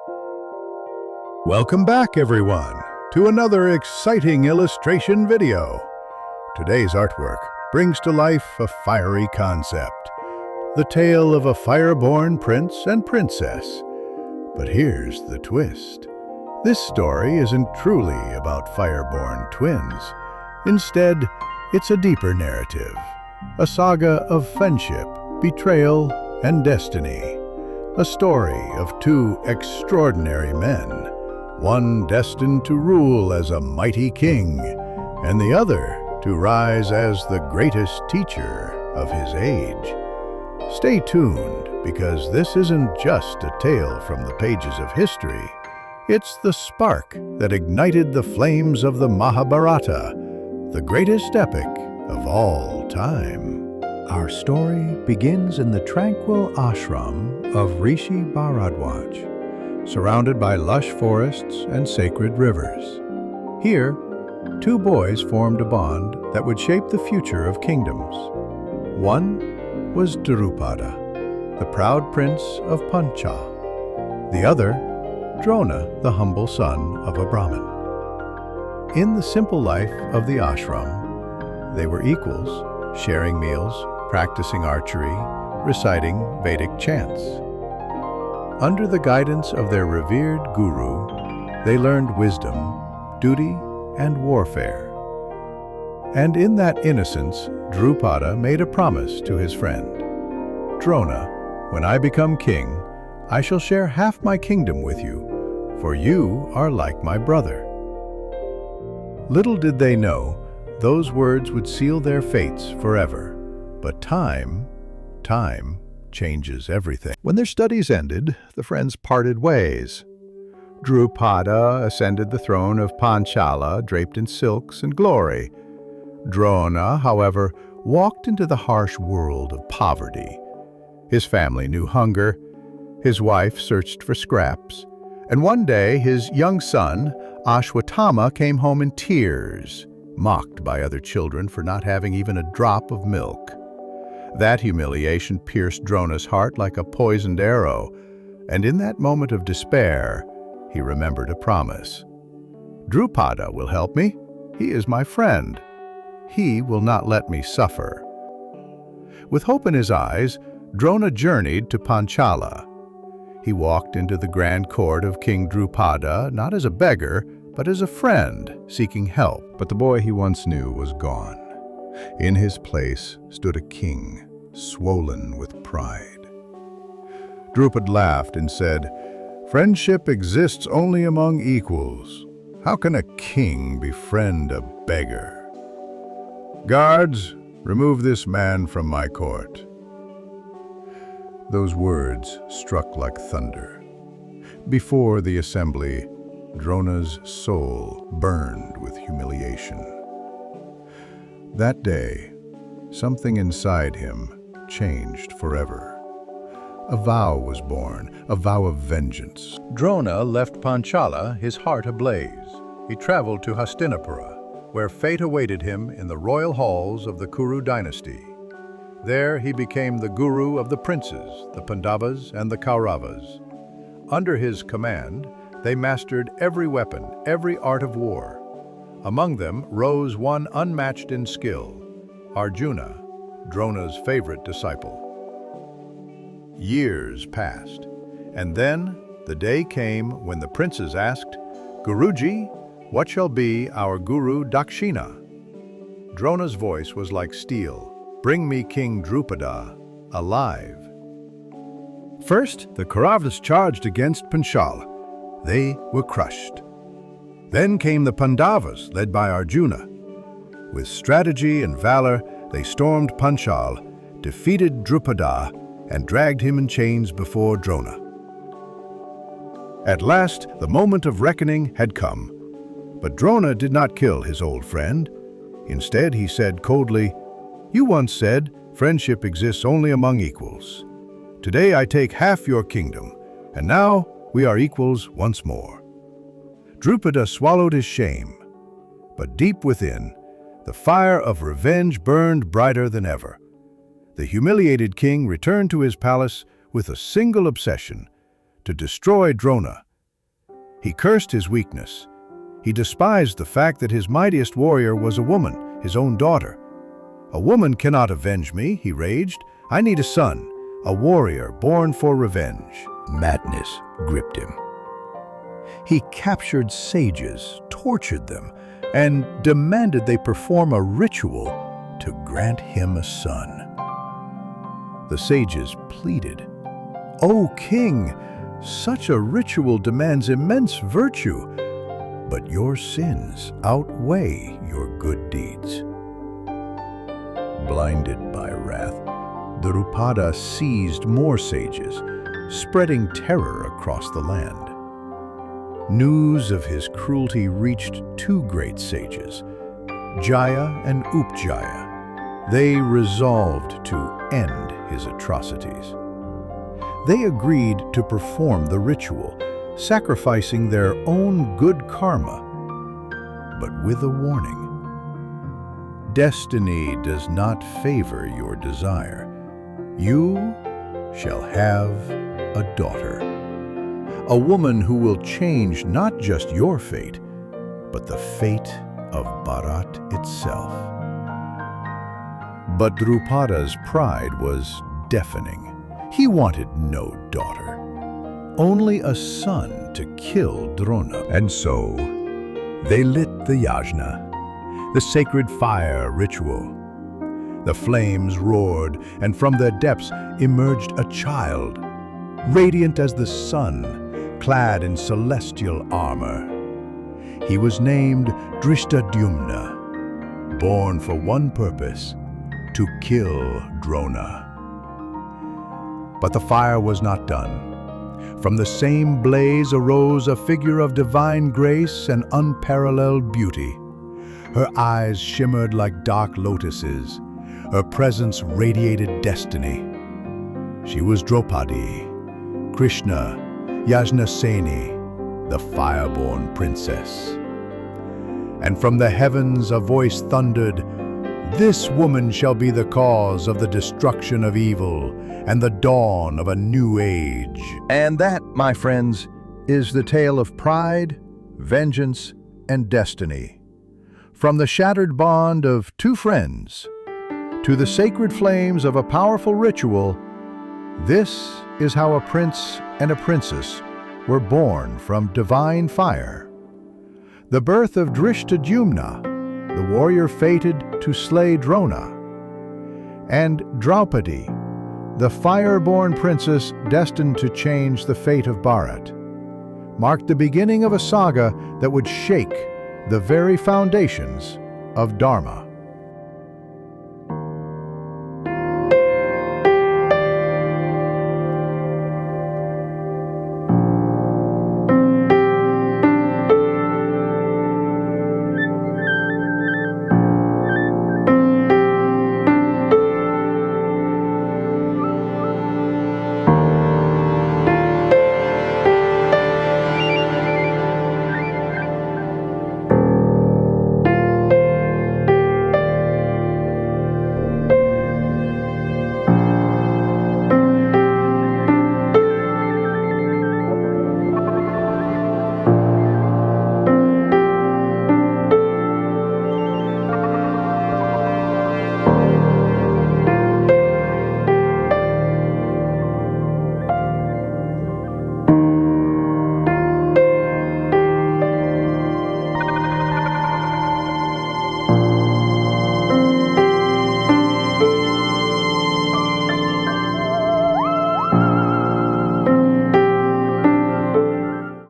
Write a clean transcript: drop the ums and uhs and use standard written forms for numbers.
Welcome back, everyone, to another exciting illustration video. Today's artwork brings to life a fiery concept, the tale of a fire-born prince and princess. But here's the twist. This story isn't truly about fire-born twins. Instead, it's a deeper narrative, a saga of friendship, betrayal, and destiny. A story of two extraordinary men, one destined to rule as a mighty king, and the other to rise as the greatest teacher of his age. Stay tuned, because this isn't just a tale from the pages of history. It's the spark that ignited the flames of the Mahabharata, the greatest epic of all time. Our story begins in the tranquil ashram of Rishi Bharadwaj, surrounded by lush forests and sacred rivers. Here, two boys formed a bond that would shape the future of kingdoms. One was Drupada, the proud prince of Pancha. The other, Drona, the humble son of a Brahmin. In the simple life of the ashram, they were equals, sharing meals, practicing archery, reciting Vedic chants. Under the guidance of their revered guru, they learned wisdom, duty, and warfare. And in that innocence, Drupada made a promise to his friend. Drona, when I become king, I shall share half my kingdom with you, for you are like my brother. Little did they know, those words would seal their fates forever. But time changes everything. When their studies ended, the friends parted ways. Drupada ascended the throne of Panchala, draped in silks and glory. Drona, however, walked into the harsh world of poverty. His family knew hunger, his wife searched for scraps, and one day his young son, Ashwatthama, came home in tears, mocked by other children for not having even a drop of milk. That humiliation pierced Drona's heart like a poisoned arrow, and in that moment of despair, he remembered a promise. Drupada will help me. He is my friend. He will not let me suffer. With hope in his eyes, Drona journeyed to Panchala. He walked into the grand court of King Drupada, not as a beggar, but as a friend seeking help. But the boy he once knew was gone. In his place stood a king, swollen with pride. Drupada laughed and said, "Friendship exists only among equals. How can a king befriend a beggar? Guards, remove this man from my court." Those words struck like thunder. Before the assembly, Drona's soul burned with humiliation. That day, something inside him changed forever. A vow was born, a vow of vengeance. Drona left Panchala, his heart ablaze. He traveled to Hastinapura, where fate awaited him in the royal halls of the Kuru dynasty. There he became the guru of the princes, the Pandavas, and the Kauravas. Under his command, they mastered every weapon, every art of war. Among them rose one unmatched in skill, Arjuna, Drona's favorite disciple. Years passed, and then the day came when the princes asked, "Guruji, what shall be our guru Dakshina?" Drona's voice was like steel. "Bring me King Drupada, alive." First, the Kauravas charged against Panchala. They were crushed. Then came the Pandavas, led by Arjuna. With strategy and valor, they stormed Panchala, defeated Drupada, and dragged him in chains before Drona. At last, the moment of reckoning had come. But Drona did not kill his old friend. Instead, he said coldly, "You once said, friendship exists only among equals. Today I take half your kingdom, and now we are equals once more." Drupada swallowed his shame, but deep within, the fire of revenge burned brighter than ever. The humiliated king returned to his palace with a single obsession: to destroy Drona He cursed his weakness. He despised the fact that his mightiest warrior was a woman, his own daughter. "A woman cannot avenge me," he raged. "I need a son, a warrior born for revenge." Madness gripped him. He captured sages, tortured them, and demanded they perform a ritual to grant him a son. The sages pleaded, "O king, such a ritual demands immense virtue, but your sins outweigh your good deeds." Blinded by wrath, Drupada seized more sages, spreading terror across the land. News of his cruelty reached two great sages, Jaya and Upjaya. They resolved to end his atrocities. They agreed to perform the ritual, sacrificing their own good karma, but with a warning. Destiny does not favor your desire. You shall have a daughter, a woman who will change not just your fate, but the fate of Bharat itself. But Drupada's pride was deafening. He wanted no daughter, only a son to kill Drona. And so, they lit the yajna, the sacred fire ritual. The flames roared, and from their depths emerged a child, radiant as the sun, clad in celestial armor. He was named Dhrishtadyumna, born for one purpose, to kill Drona. But the fire was not done. From the same blaze arose a figure of divine grace and unparalleled beauty. Her eyes shimmered like dark lotuses. Her presence radiated destiny. She was Draupadi, Krishna, Yajna, the fire-born princess. And from the heavens a voice thundered, "This woman shall be the cause of the destruction of evil and the dawn of a new age." And that, my friends, is the tale of pride, vengeance, and destiny. From the shattered bond of two friends to the sacred flames of a powerful ritual, this is how a prince and a princess were born from divine fire. The birth of Dhrishtadyumna, the warrior fated to slay Drona, and Draupadi, the fire-born princess destined to change the fate of Bharat, marked the beginning of a saga that would shake the very foundations of Dharma.